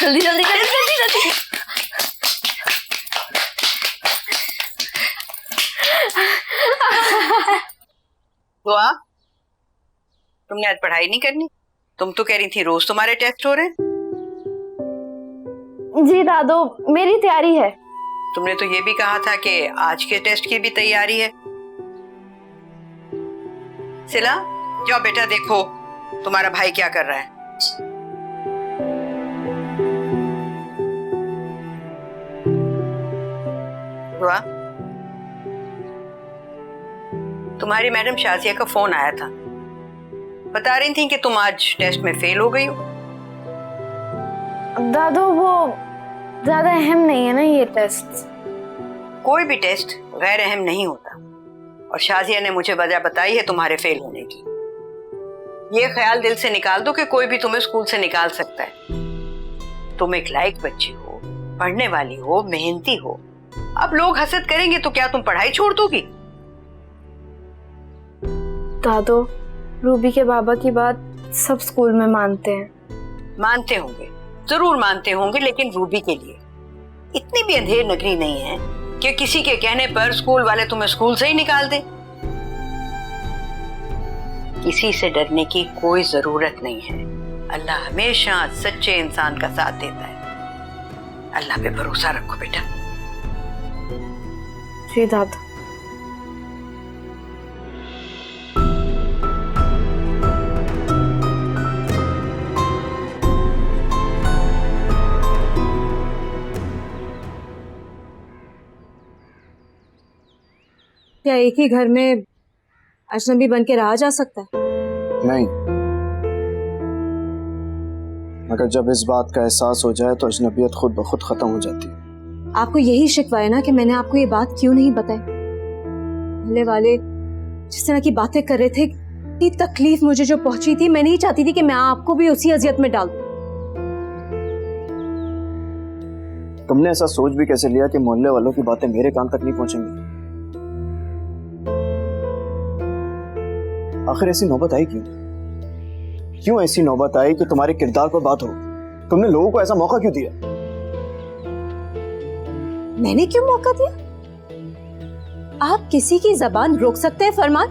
जल्दी जल्दी जल्दी जल्दी जल्दी। दुआ, तुमने आज पढ़ाई नहीं करनी? तुम तो कह रही थी रोज तुम्हारे टेस्ट हो रहे हैं। जी दादू, मेरी तैयारी है। तुमने तो ये भी कहा था कि आज के टेस्ट की भी तैयारी है। सिला, जाओ बेटा देखो तुम्हारा भाई क्या कर रहा है। दुआ, तुम्हारी मैडम शाजिया का फोन आया था, बता रही थी कि तुम आज टेस्ट में फेल हो गई हो। दादू वो ज्यादा अहम नहीं है ना ये टेस्ट। कोई भी टेस्ट गैर अहम नहीं होता, और शाजिया ने मुझे वजह बताई है तुम्हारे फेल होने की। ये ख्याल दिल से निकाल दो कि कोई भी तुम्हें स्कूल से निकाल सकता है। तुम एक लायक बच्ची हो, पढ़ने वाली हो, मेहनती हो। अब लोग हसद करेंगे तो क्या तुम पढ़ाई छोड़ दोगी? दादू, रूबी के बाबा की बात सब स्कूल में मानते हैं। मानते होंगे, जरूर मानते होंगे, लेकिन रूबी के लिए इतनी भी अंधेर नगरी नहीं है कि किसी के कहने पर स्कूल वाले तुम्हें स्कूल से ही निकाल दें। किसी से डरने की कोई जरूरत नहीं है। अल्लाह हमेशा सच्चे इंसान का साथ देता है। अल्लाह पे भरोसा रखो बेटा। जी दादू। क्या एक ही घर में अजनबी बन के रहा जा सकता है? नहीं, मगर जब इस बात का एहसास हो जाए तो अजनबियत खुद ब खुद खत्म हो जाती है। आपको यही शिकवा है ना कि मैंने आपको ये बात क्यों नहीं बताई? पहले वाले जिस तरह की बातें कर रहे थे, ये तकलीफ मुझे जो पहुंची थी, मैं नहीं चाहती थी कि मैं आपको भी उसी अजियत में डाल दूं। तुमने ऐसा सोच भी कैसे लिया कि मोहल्ले वालों की बातें मेरे कान तक नहीं पहुंचेंगी? आखिर ऐसी नौबत आई क्यों? क्यों ऐसी नौबत आई कि तुम्हारे किरदार पर बात हो? तुमने लोगों को ऐसा मौका क्यों दिया? मैंने क्यों मौका दिया? आप किसी की जबान रोक सकते हैं फरमान?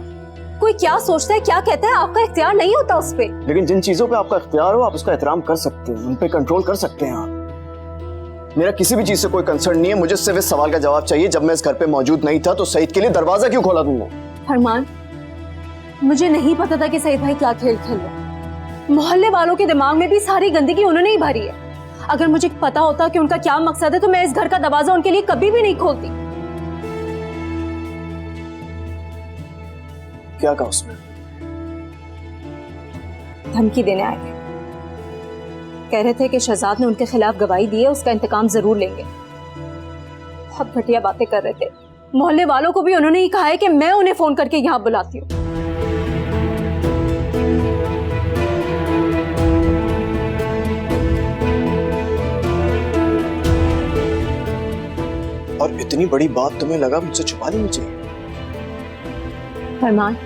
कोई क्या सोचता है, क्या कहता है, आपका इख्तियार नहीं होता उस पे। लेकिन जिन चीजों पे आपका इख्तियार हो, आप उसका एहतराम कर सकते हैं, उन पे कंट्रोल कर सकते हैं आप। मेरा किसी भी चीज से कोई कंसर्न नहीं है। मुझे सिर्फ इस सवाल का जवाब चाहिए, जब मैं इस घर पे मौजूद नहीं था तो सईद के लिए दरवाजा क्यों खोला तुमने? फरमान, मुझे नहीं पता था कि सईद भाई क्या खेल खेल रहे। मोहल्ले वालों के दिमाग में भी सारी गंदगी उन्होंने ही भरी है। अगर मुझे पता होता कि उनका क्या मकसद है तो मैं इस घर का दरवाजा उनके लिए कभी भी नहीं खोलती। क्या कहा उसने? धमकी देने आए थे। कह रहे थे कि शहजाद ने उनके खिलाफ गवाही दी है, उसका इंतकाम जरूर लेंगे। बहुत घटिया बातें कर रहे थे। मोहल्ले वालों को भी उन्होंने ही कहा है कि मैं उन्हें फोन करके यहाँ बुलाती हूँ। और इतनी बड़ी बात तुम्हें लगा मुझसे छुपा लेनी चाहिए? फरमान,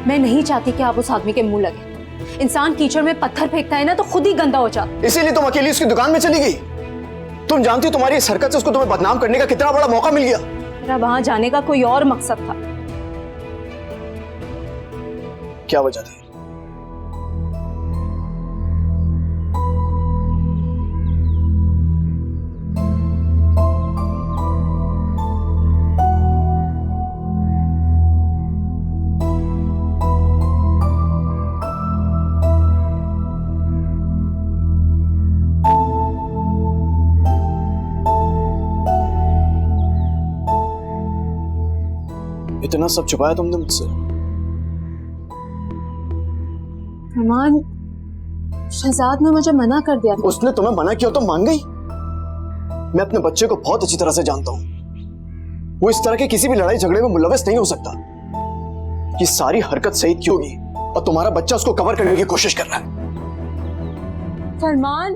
मैं नहीं चाहती कि आप उस आदमी के मुंह लगे। इंसान कीचड़ में पत्थर फेंकता है ना तो खुद ही गंदा हो जाता। इसीलिए तुम अकेली उसकी दुकान में चली गई? तुम जानती हो तुम्हारी इस हरकत से उसको तुम्हें बदनाम करने का कितना बड़ा मौका मिल गया। मेरा वहां जाने का कोई और मकसद था। क्या वजह थी? इतना सब छुपाया तुमने मुझसे? फरमान, शहजाद ने मुझे मना कर दिया। उसने तुम्हें मना किया तो मान गई? मैं अपने बच्चे को बहुत अच्छी तरह से जानता हूं। वो इस तरह के किसी भी लड़ाई झगड़े में मुलविस नहीं हो सकता। ये सारी हरकत सईद की होगी और तुम्हारा बच्चा उसको कवर करने की कोशिश कर रहा है। फरमान,